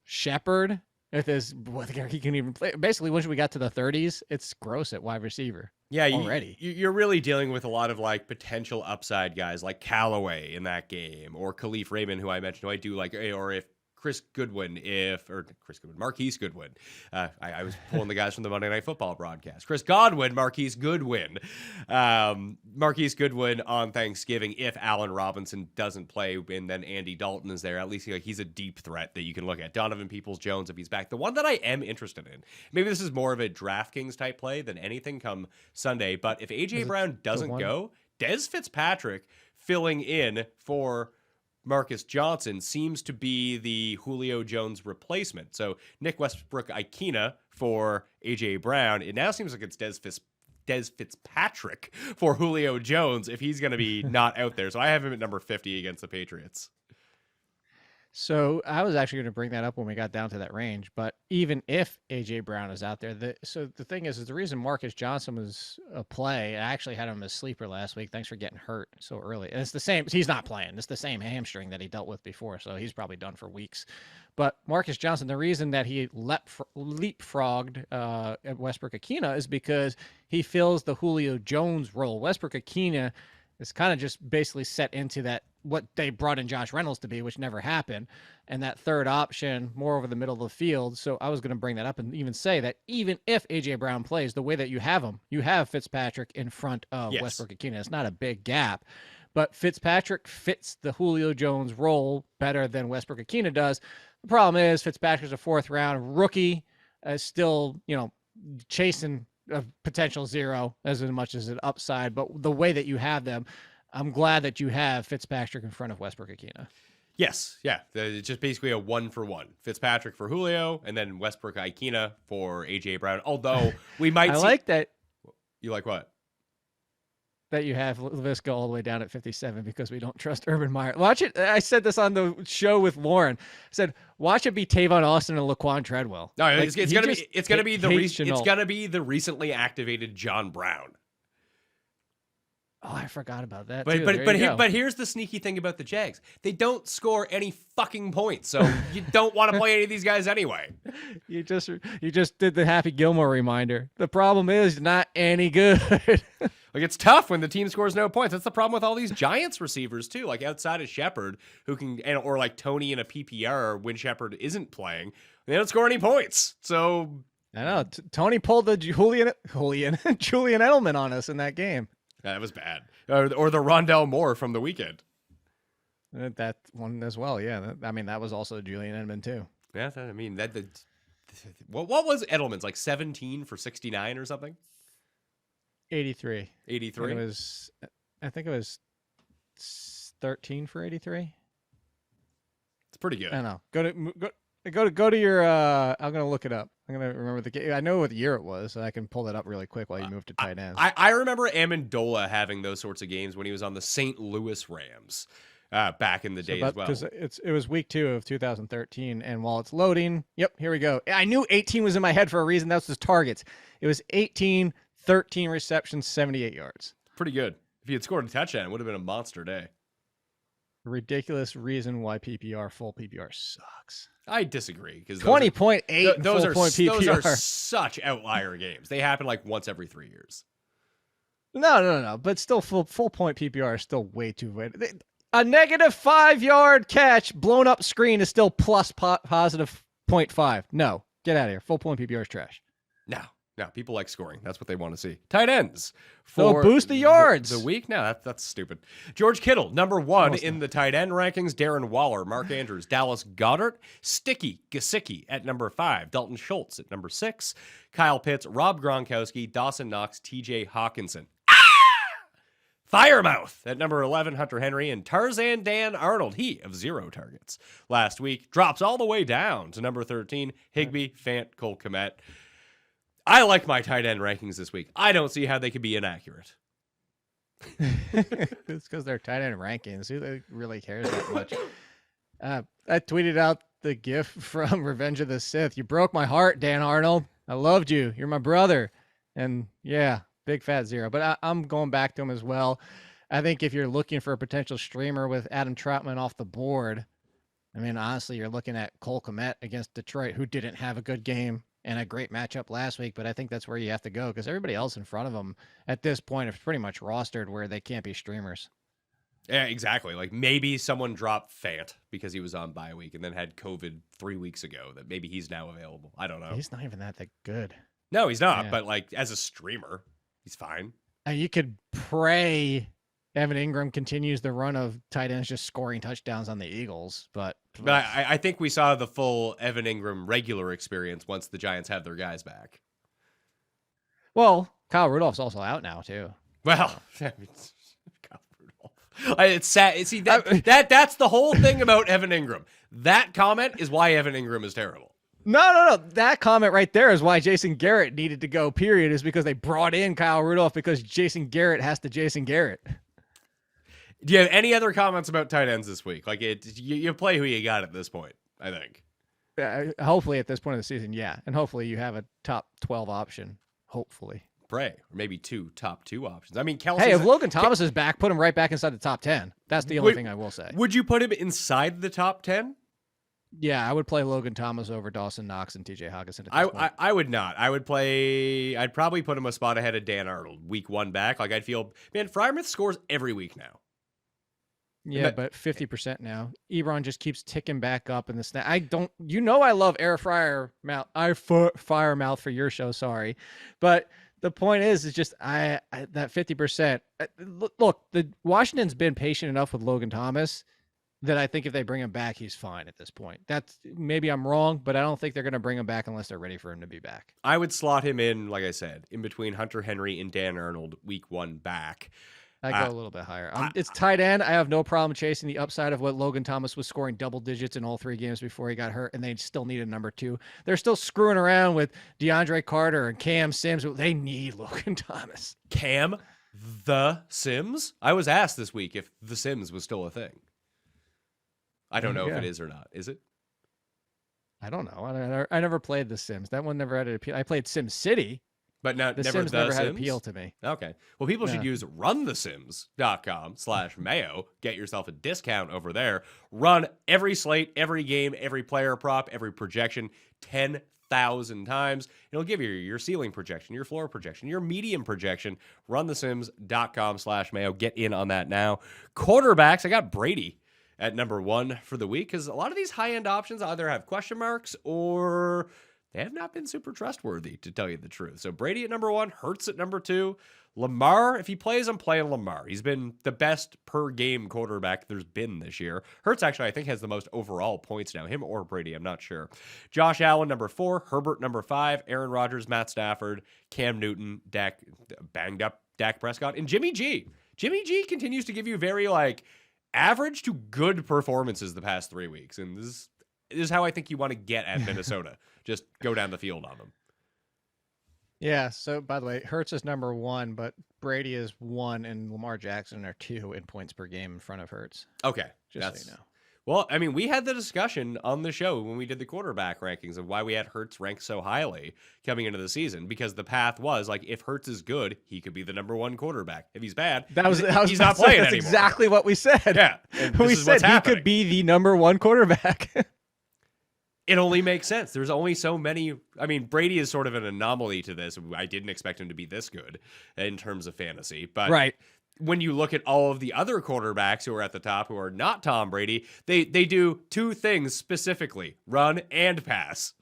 Shepard, he can even play. Basically, once we got to the 30s, it's gross at wide receiver. Yeah, already. You're really dealing with a lot of like potential upside guys like Callaway in that game or Khalif Raymond, who I mentioned, who I do like, or if Marquise Goodwin. I was pulling the guys from the Monday Night Football broadcast. Chris Godwin, Marquise Goodwin. Marquise Goodwin on Thanksgiving, if Allen Robinson doesn't play and then Andy Dalton is there, at least he's a deep threat that you can look at. Donovan Peoples-Jones, if he's back. The one that I am interested in, maybe this is more of a DraftKings type play than anything come Sunday, but if A.J. Brown doesn't go, Dez Fitzpatrick filling in for Marcus Johnson seems to be the Julio Jones replacement. So Nick Westbrook-Ikina for A.J. Brown. It now seems like it's Dez Fitzpatrick for Julio Jones if he's going to be not out there. So I have him at number 50 against the Patriots. So I was actually going to bring that up when we got down to that range, but even if A.J. Brown is out there, the thing is the reason Marcus Johnson was a play, I actually had him as sleeper last week. Thanks for getting hurt so early. And it's the same. He's not playing. It's the same hamstring that he dealt with before, so he's probably done for weeks. But Marcus Johnson, the reason that he leapfrogged at Westbrook-Ikina is because he fills the Julio Jones role. Westbrook-Ikina is kind of just basically set into that what they brought in Josh Reynolds to be, which never happened, and that third option more over the middle of the field. So I was going to bring that up and even say that even if A.J. Brown plays the way that you have him, you have Fitzpatrick in front of Westbrook-Ikina. It's not a big gap, but Fitzpatrick fits the Julio Jones role better than Westbrook-Ikina does. The problem is Fitzpatrick's a fourth-round rookie, still, chasing a potential zero as much as an upside, but the way that you have them, I'm glad that you have Fitzpatrick in front of Westbrook-Ikina. Yes, yeah. It's just basically a 1-for-1. Fitzpatrick for Julio, and then Westbrook-Ikina for A.J. Brown. Although we might like that. You like what? That you have Laviska all the way down at 57 because we don't trust Urban Meyer. Watch it. I said this on the show with Lauren. I said, watch it be Tavon Austin and Laquan Treadwell. No, it's gonna be the recently activated John Brown. Oh, I forgot about that. But here's the sneaky thing about the Jags. They don't score any fucking points, so you don't want to play any of these guys anyway. You just did the Happy Gilmore reminder. The problem is not any good. Like, it's tough when the team scores no points. That's the problem with all these Giants receivers too. Like outside of Shepard, or like Tony in a PPR when Shepard isn't playing, they don't score any points. So I know Tony pulled the Julian Edelman on us in that game. That was bad. Or the Rondell Moore from the weekend. That one as well, yeah. That was also Julian Edelman too. Yeah, what was Edelman's, like 17 for 69 or something? 83. 83? I think it was 13 for 83. It's pretty good. I know. Go to your I'm going to look it up. I'm going to remember the game. I know what year it was, so I can pull that up really quick while you move to tight ends. I remember Amendola having those sorts of games when he was on the St. Louis Rams back in the day as well. Because it was week 2 of 2013, and while it's loading, yep, here we go. I knew 18 was in my head for a reason. That's his targets. It was 18, 13 receptions, 78 yards. Pretty good. If he had scored a touchdown, it would have been a monster day. Ridiculous reason why full PPR sucks. I disagree because 20.8 those PPR. are such outlier games. They happen like once every 3 years. No. But still, full point PPR is still way too late. A negative 5-yard catch, blown up screen is still plus positive 0.5. No, get out of here. Full point PPR is trash. No, No, people like scoring. That's what they want to see. Tight ends So for boost the yards. The week? No, that's stupid. George Kittle, number 1 in the tight end rankings. Darren Waller, Mark Andrews, Dallas Goedert, Sticky Gesicki at number 5. Dalton Schultz at number 6. Kyle Pitts, Rob Gronkowski, Dawson Knox, TJ Hawkinson. Firemouth at number 11, Hunter Henry, and Tarzan Dan Arnold, he of 0 targets. Last week, drops all the way down to number 13, Higbee, Fant, Cole Kmet. I like my tight end rankings this week. I don't see how they could be inaccurate. It's because they're tight end rankings. Who really cares that much? I tweeted out the GIF from Revenge of the Sith. You broke my heart, Dan Arnold. I loved you. You're my brother. And yeah, big fat 0. But I'm going back to him as well. I think if you're looking for a potential streamer with Adam Troutman off the board, I mean, honestly, you're looking at Cole Kmet against Detroit, who didn't have a good game and a great matchup last week, but I think that's where you have to go because everybody else in front of them at this point is pretty much rostered where they can't be streamers. Yeah, exactly. Like maybe someone dropped Fant because he was on bye week and then had COVID 3 weeks ago that maybe he's now available. I don't know. He's not even that good. No, he's not. Yeah. But like as a streamer, he's fine. You could pray Evan Ingram continues the run of tight ends just scoring touchdowns on the Eagles, but I think we saw the full Evan Ingram regular experience once the Giants have their guys back. Well, Kyle Rudolph's also out now too. Well, Kyle Rudolph. It's sad. See that's the whole thing about Evan Ingram. That comment is why Evan Ingram is terrible. No. That comment right there is why Jason Garrett needed to go, period, is because they brought in Kyle Rudolph because Jason Garrett has to Jason Garrett. Do you have any other comments about tight ends this week? Like you play who you got at this point, I think. Hopefully at this point of the season, yeah. And hopefully you have a top 12 option. Hopefully. Pray. Or maybe 2 top 2 options. I mean, Kelsey. Hey, if Logan Thomas is back, put him right back inside the top 10. That's the only thing I will say. Would you put him inside the top 10? Yeah, I would play Logan Thomas over Dawson Knox and TJ Hawkinson. I would not. I'd probably put him a spot ahead of Dan Arnold, week 1 back. Like I'd feel, man, Freiermuth scores every week now. Yeah, but 50% now. Ebron just keeps ticking back up in the snap. I love Air Fryer Mouth. Fire Mouth for your show, sorry. But the point is just that 50%. Look, the Washington's been patient enough with Logan Thomas that I think if they bring him back, he's fine at this point. That's maybe I'm wrong, but I don't think they're going to bring him back unless they're ready for him to be back. I would slot him in, like I said, in between Hunter Henry and Dan Arnold, week 1 back. I go a little bit higher. It's tight end. I have no problem chasing the upside of what Logan Thomas was scoring double digits in all 3 games before he got hurt, and they still need a number 2. They're still screwing around with DeAndre Carter and Cam Sims. They need Logan Thomas. Cam the Sims? I was asked this week if the Sims was still a thing. I don't know if it is or not. Is it? I don't know. I never played The Sims. That one never had an appeal. I played Sim City. But The Sims never had appeal to me. Okay. Well, people should use runthesims.com/Mayo. Get yourself a discount over there. Run every slate, every game, every player prop, every projection 10,000 times. It'll give you your ceiling projection, your floor projection, your medium projection. Runthesims.com/Mayo. Get in on that now. Quarterbacks, I got Brady at number 1 for the week because a lot of these high-end options either have question marks or they have not been super trustworthy, to tell you the truth. So Brady at number 1, Hurts at number 2. Lamar, if he plays, I'm playing Lamar. He's been the best per game quarterback there's been this year. Hurts actually, I think, has the most overall points now. Him or Brady, I'm not sure. Josh Allen, number 4. Herbert, number 5. Aaron Rodgers, Matt Stafford, Cam Newton, banged up Dak Prescott, and Jimmy G. Jimmy G continues to give you very, average to good performances the past 3 weeks. And this is how I think you want to get at Minnesota. Just go down the field on them. Yeah. So, by the way, Hurts is number 1, but Brady is 1, and Lamar Jackson are 2 in points per game in front of Hurts. Okay. Just so you know. Well, I mean, we had the discussion on the show when we did the quarterback rankings of why we had Hurts ranked so highly coming into the season, because the path was if Hurts is good, he could be the number 1 quarterback. If he's bad, he's not playing That's anymore. exactly what we said. Yeah. We said he could be the number 1 quarterback. It only makes sense. There's only so many. I mean, Brady is sort of an anomaly to this. I didn't expect him to be this good in terms of fantasy. But right. When you look at all of the other quarterbacks who are at the top who are not Tom Brady, they do 2 things specifically, run and pass.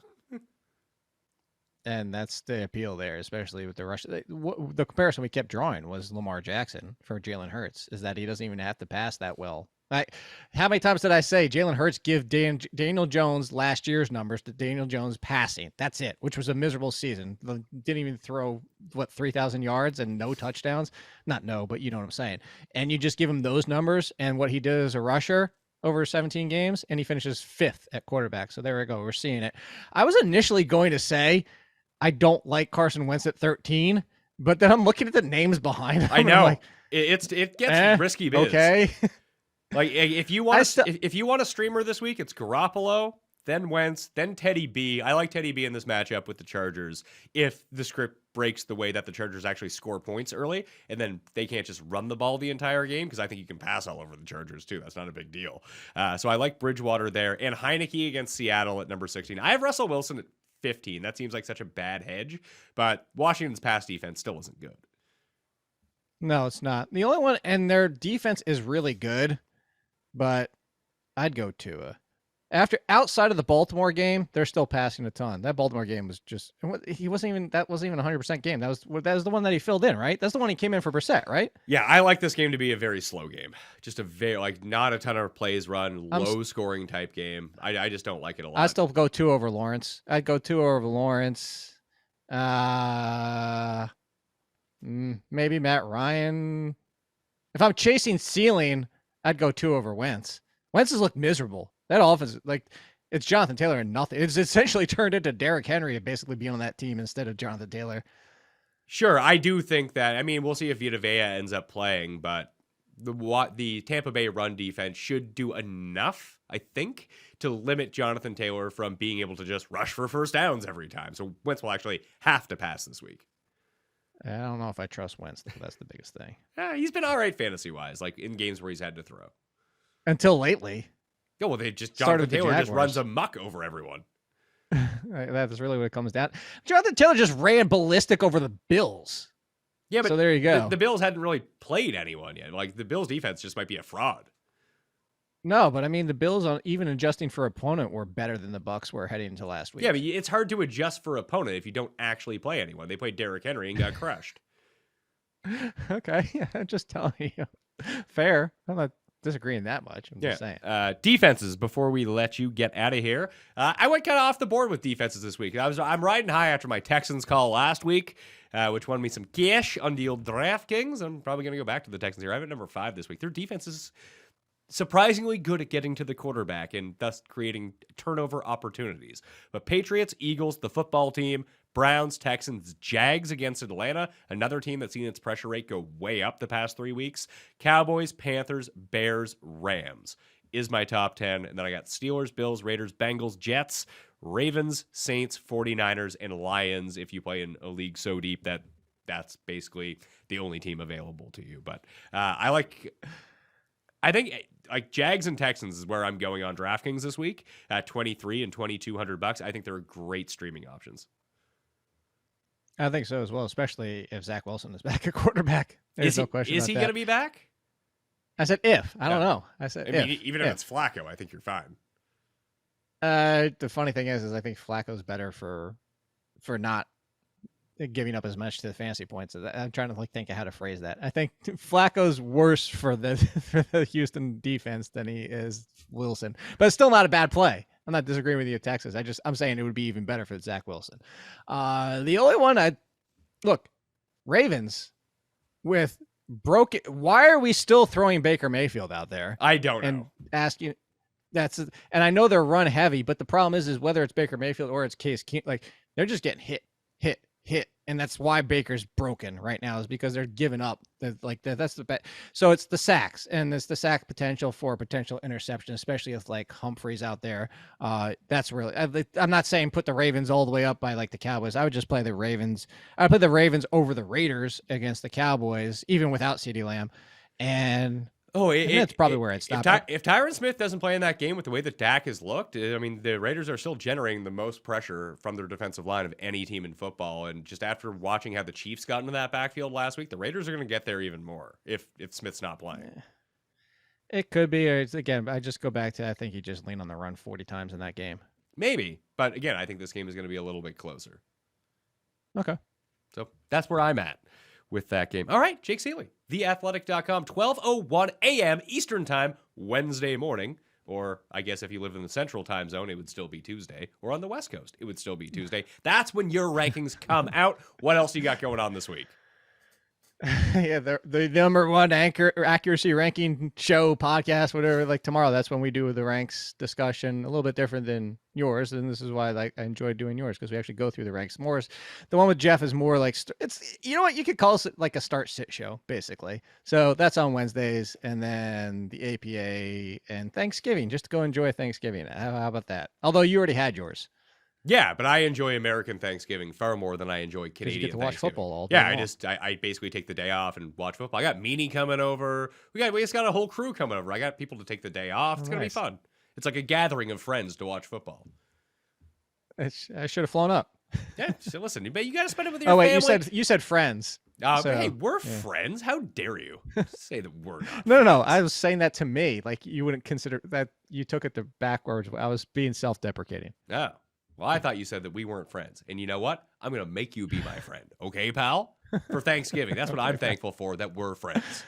And that's the appeal there, especially with the rush. The comparison we kept drawing was Lamar Jackson for Jalen Hurts, is that he doesn't even have to pass that well. How many times did I say Jalen Hurts give Daniel Jones last year's numbers to Daniel Jones passing? That's it, which was a miserable season. Didn't even throw, 3,000 yards and no touchdowns? Not no, but you know what I'm saying. And you just give him those numbers and what he did as a rusher over 17 games, and he finishes 5th at quarterback. So there we go. We're seeing it. I was initially going to say I don't like Carson Wentz at 13, but then I'm looking at the names behind him. I know. Like, it gets risky biz. Okay. Like if you want if you want a streamer this week, it's Garoppolo, then Wentz, then Teddy B. I like Teddy B in this matchup with the Chargers if the script breaks the way that the Chargers actually score points early, and then they can't just run the ball the entire game, because I think you can pass all over the Chargers too. That's not a big deal. So I like Bridgewater there, and Heineke against Seattle at number 16. I have Russell Wilson at 15. That seems like such a bad hedge, but Washington's pass defense still isn't good. No, it's not. The only one, and their defense is really good, but I'd go Tua. Outside of the Baltimore game, they're still passing a ton. That Baltimore game was just, that wasn't even a 100% game. That was the one that he filled in, right? That's the one he came in for Brissett, right? Yeah, I like this game to be a very slow game. Just a very, not a ton of plays run, low scoring type game. I just don't like it a lot. I'd still go Tua over Lawrence. I'd go Tua over Lawrence. Maybe Matt Ryan. If I'm chasing ceiling, I'd go Tua over Wentz. Wentz has looked miserable. That offense, it's Jonathan Taylor and nothing. It's essentially turned into Derrick Henry basically being on that team instead of Jonathan Taylor. Sure, I do think that. I mean, we'll see if Vita Vea ends up playing, but the Tampa Bay run defense should do enough, I think, to limit Jonathan Taylor from being able to just rush for first downs every time. So Wentz will actually have to pass this week. I don't know if I trust Wentz, though. That's the biggest thing. He's been all right fantasy-wise, in games where he's had to throw. Until lately. Yeah, well, Jonathan Taylor just runs amok over everyone. That's really what it comes down. Jonathan Taylor just ran ballistic over the Bills. Yeah, but so there you go. The Bills hadn't really played anyone yet. The Bills defense just might be a fraud. No, but I mean, the Bills, even adjusting for opponent, were better than the Bucs were heading into last week. Yeah, but it's hard to adjust for opponent if you don't actually play anyone. They played Derrick Henry and got crushed. Okay, yeah, I'm just telling you. Fair. I'm not disagreeing that much. I'm just saying. Defenses, before we let you get out of here. I went kind of off the board with defenses this week. I'm riding high after my Texans call last week, which won me some cash on the old DraftKings. I'm probably going to go back to the Texans here. I have it number 5 this week. Their defense is surprisingly good at getting to the quarterback and thus creating turnover opportunities. But Patriots, Eagles, the football team, Browns, Texans, Jags against Atlanta, another team that's seen its pressure rate go way up the past 3 weeks, Cowboys, Panthers, Bears, Rams is my top 10. And then I got Steelers, Bills, Raiders, Bengals, Jets, Ravens, Saints, 49ers, and Lions if you play in a league so deep that that's basically the only team available to you. But I think Jags and Texans is where I'm going on DraftKings this week at $23 and $2,200. I think they're great streaming options. I think so as well, especially if Zach Wilson is back at quarterback. There's no question. Is he going to be back? I said if. I don't know. I said I mean, even if it's Flacco, I think you're fine. The funny thing is I think Flacco's better for not giving up as much to the fantasy points. I'm trying to think of how to phrase that. I think Flacco's worse for the Houston defense than he is Wilson, but it's still not a bad play. I'm not disagreeing with you, Texas. I'm saying it would be even better for Zach Wilson. The only one Ravens with broken. Why are we still throwing Baker Mayfield out there? I don't know. And asking and I know they're run heavy, but the problem is whether it's Baker Mayfield or it's Case Keenum, they're just getting hit. And that's why Baker's broken right now, is because they're giving up. That's the bet. So it's the sacks, and it's the sack potential for potential interception, especially if Humphrey's out there. That's really. I'm not saying put the Ravens all the way up by the Cowboys. I would just play the Ravens. I put the Ravens over the Raiders against the Cowboys, even without CeeDee Lamb, and. That's probably where I'd stop. If Tyron Smith doesn't play in that game with the way that Dak has looked, I mean, the Raiders are still generating the most pressure from their defensive line of any team in football. And just after watching how the Chiefs got into that backfield last week, the Raiders are going to get there even more if Smith's not playing. It could be. Again, I just go back to I think he just leaned on the run 40 times in that game. Maybe. But again, I think this game is going to be a little bit closer. Okay. So that's where I'm at with that game. All right, Jake Ciely, theathletic.com, 12:01 a.m. Eastern Time, Wednesday morning. Or I guess if you live in the Central Time Zone, it would still be Tuesday. Or on the West Coast, it would still be Tuesday. That's when your rankings come out. What else you got going on this week? Yeah, the number one accuracy ranking show podcast, whatever. Like tomorrow, that's when we do the ranks discussion. A little bit different than yours, and this is why I enjoy doing yours, because we actually go through the ranks more. The one with Jeff is more like it's, you know what, you could call it like a start sit show basically. So that's on Wednesdays, and then the APA and Thanksgiving. Just to go enjoy Thanksgiving. How about that? Although you already had yours. Yeah, but I enjoy American Thanksgiving far more than I enjoy Canadian you get to watch Thanksgiving. football all day Yeah, long. I basically take the day off and watch football. I got Meanie coming over. We just got a whole crew coming over. I got people to take the day off. It's gonna be fun. It's like a gathering of friends to watch football. I should have flown up. Yeah, so listen, you got to spend it with your Oh wait, family. you said friends. So, hey, we're friends. How dare you say that we're not? No. I was saying that to me. Like you wouldn't consider that. You took it backwards. I was being self-deprecating. Oh. Well, I thought you said that we weren't friends. And you know what? I'm going to make you be my friend. Okay, pal? For Thanksgiving. That's what I'm thankful for, that we're friends.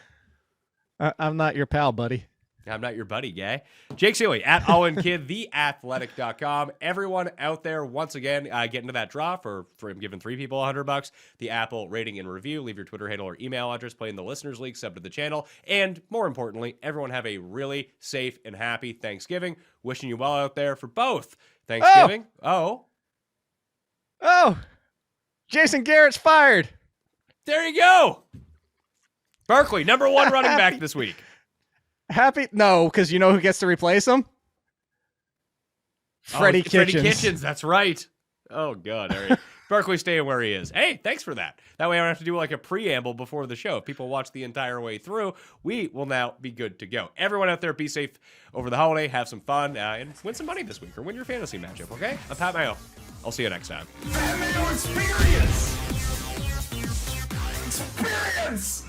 I'm not your pal, buddy. I'm not your buddy, guy. Jake Ciely, at AllenKid, theathletic.com. Everyone out there, once again, get into that draw for giving 3 people $100. The Apple rating and review. Leave your Twitter handle or email address. Play in the Listeners League. Sub to the channel. And more importantly, everyone have a really safe and happy Thanksgiving. Wishing you well out there for both Thanksgiving. Oh, Jason Garrett's fired. there you go. Berkeley, number 1 running back this week. No, because you know who gets to replace him? Freddie Kitchens. Freddie Kitchens, that's right. Oh, God. All right. Berkeley staying where he is. Hey, thanks for that. That way I don't have to do like a preamble before the show. If people watch the entire way through, we will now be good to go. Everyone out there, be safe over the holiday. Have some fun and win some money this week or win your fantasy matchup, okay? I'm Pat Mayo. I'll see you next time. Pat Mayo Experience! Experience!